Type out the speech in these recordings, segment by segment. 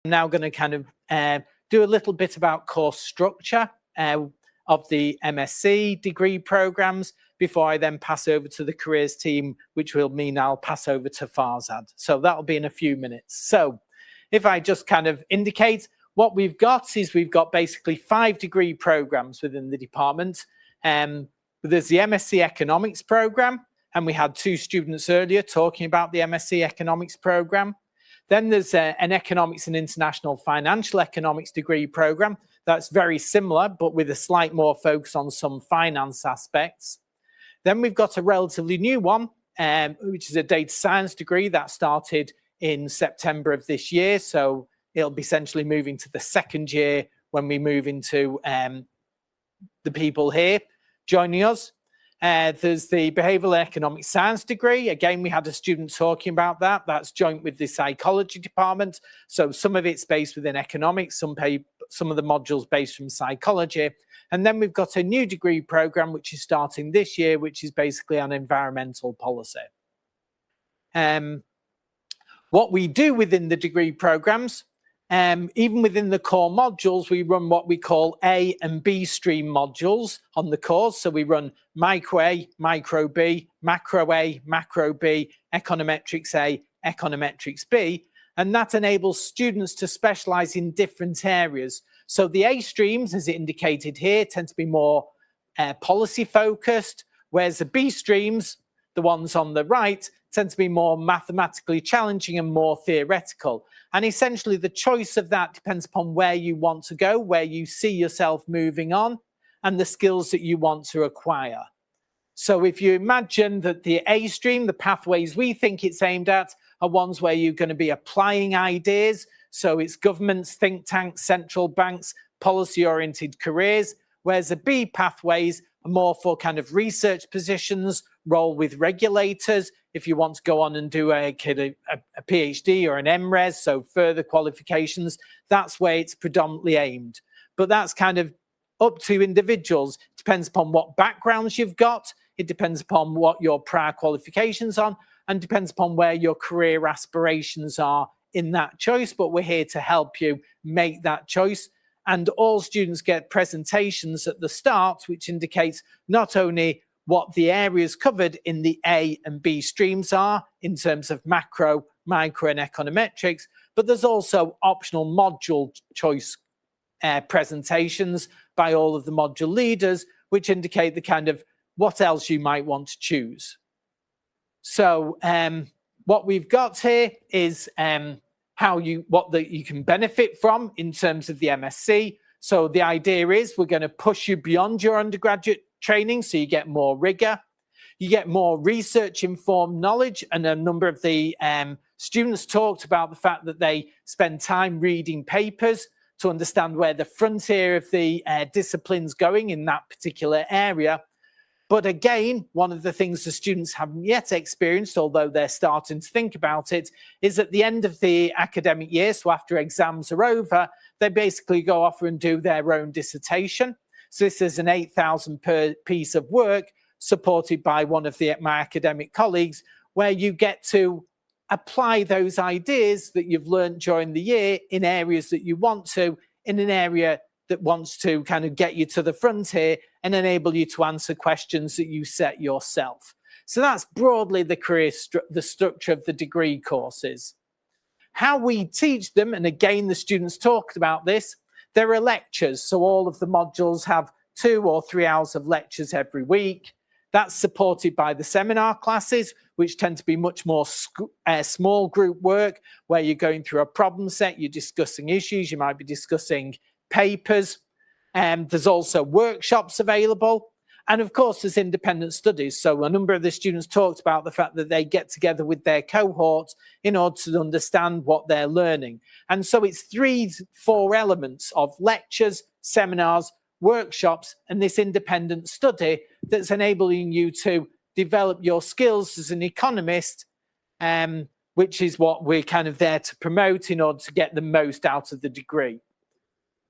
I'm now going to kind of do a little bit about course structure of the MSc degree programs before I then pass over to the careers team, which will mean I'll pass over to Farzad. So that'll be in a few minutes. So if I just kind of indicate what we've got is we've got basically 5 degree programs within the department. There's the MSc Economics program, and we had 2 students earlier talking about the MSc Economics program. Then there's an Economics and International Financial Economics degree program that's very similar, but with a slight more focus on some finance aspects. Then we've got a relatively new one, which is a data science degree that started in September of this year. So it'll be essentially moving to the 2nd year when we move into the people here joining us. There's the Behavioural and Economic Science degree. Again, we had a student talking about that. That's joint with the psychology department. So some of it's based within economics, some of the modules based from psychology. And then we've got a new degree program, which is starting this year, which is basically on environmental policy. What we do within the degree programs, even within the core modules, we run what we call A and B stream modules on the course. So we run Micro A, Micro B, Macro A, Macro B, Econometrics A, Econometrics B, and that enables students to specialize in different areas. So the A streams, as indicated here, tend to be more policy focused, whereas the B streams, the ones on the right, tend to be more mathematically challenging and more theoretical. And essentially the choice of that depends upon where you want to go, where you see yourself moving on, and the skills that you want to acquire. So if you imagine that the A stream, the pathways we think it's aimed at, are ones where you're going to be applying ideas. So it's governments, think tanks, central banks, policy-oriented careers, whereas the B pathways are more for kind of research positions, role with regulators. If you want to go on and do a PhD or an MRes, so further qualifications, that's where it's predominantly aimed. But that's kind of up to individuals. It depends upon what backgrounds you've got. It depends upon what your prior qualifications are, and depends upon where your career aspirations are in that choice. But we're here to help you make that choice. And all students get presentations at the start, which indicates not only what the areas covered in the A and B streams are in terms of macro, micro and econometrics, but there's also optional module choice presentations by all of the module leaders, which indicate the kind of what else you might want to choose. So what we've got here is what you can benefit from in terms of the MSc. So the idea is we're going to push you beyond your undergraduate training, so you get more rigor, you get more research-informed knowledge, and a number of the students talked about the fact that they spend time reading papers to understand where the frontier of the discipline's going in that particular area. But again, one of the things the students haven't yet experienced, although they're starting to think about it, is at the end of the academic year, so after exams are over, they basically go off and do their own dissertation. So this is an 8,000 per piece of work supported by one of my academic colleagues, where you get to apply those ideas that you've learned during the year in areas that you want to, in an area that wants to kind of get you to the frontier and enable you to answer questions that you set yourself. So that's broadly the structure of the degree courses. How we teach them, and again, the students talked about this, there are lectures. So all of the modules have 2 or 3 hours of lectures every week. That's supported by the seminar classes, which tend to be much more small group work, where you're going through a problem set, you're discussing issues, you might be discussing papers. There's also workshops available. And of course, there's independent studies. So a number of the students talked about the fact that they get together with their cohorts in order to understand what they're learning. And so it's 3-4 elements of lectures, seminars, workshops, and this independent study that's enabling you to develop your skills as an economist, which is what we're kind of there to promote in order to get the most out of the degree.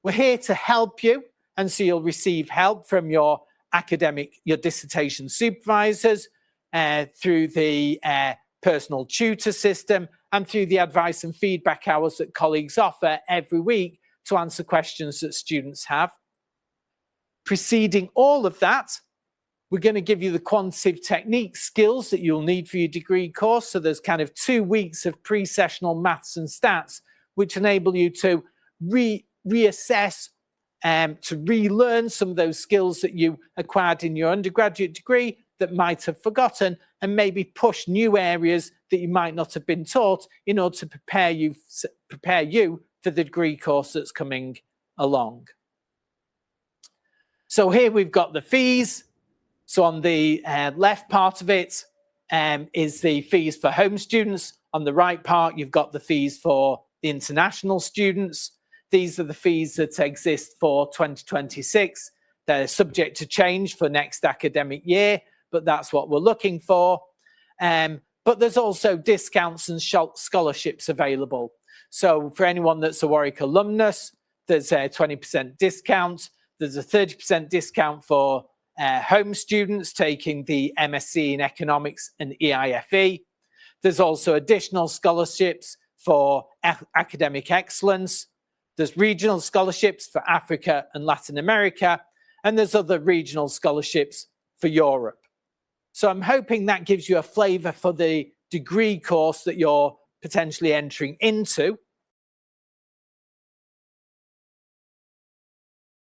We're here to help you, and so you'll receive help from your dissertation supervisors through the personal tutor system, and through the advice and feedback hours that colleagues offer every week to answer questions that students have. Preceding all of that, we're going to give you the quantitative technique skills that you'll need for your degree course. So there's kind of 2 weeks of pre-sessional maths and stats, which enable you to reassess, to relearn some of those skills that you acquired in your undergraduate degree that might have forgotten, and maybe push new areas that you might not have been taught in order to prepare you for the degree course that's coming along. So here we've got the fees. So on the left part of it is the fees for home students. On the right part, you've got the fees for the international students. These are the fees that exist for 2026. They're subject to change for next academic year, but that's what we're looking for. But there's also discounts and scholarships available. So for anyone that's a Warwick alumnus, there's a 20% discount. There's a 30% discount for home students taking the MSc in Economics and EIFE. There's also additional scholarships for academic excellence. There's regional scholarships for Africa and Latin America, and there's other regional scholarships for Europe. So I'm hoping that gives you a flavour for the degree course that you're potentially entering into.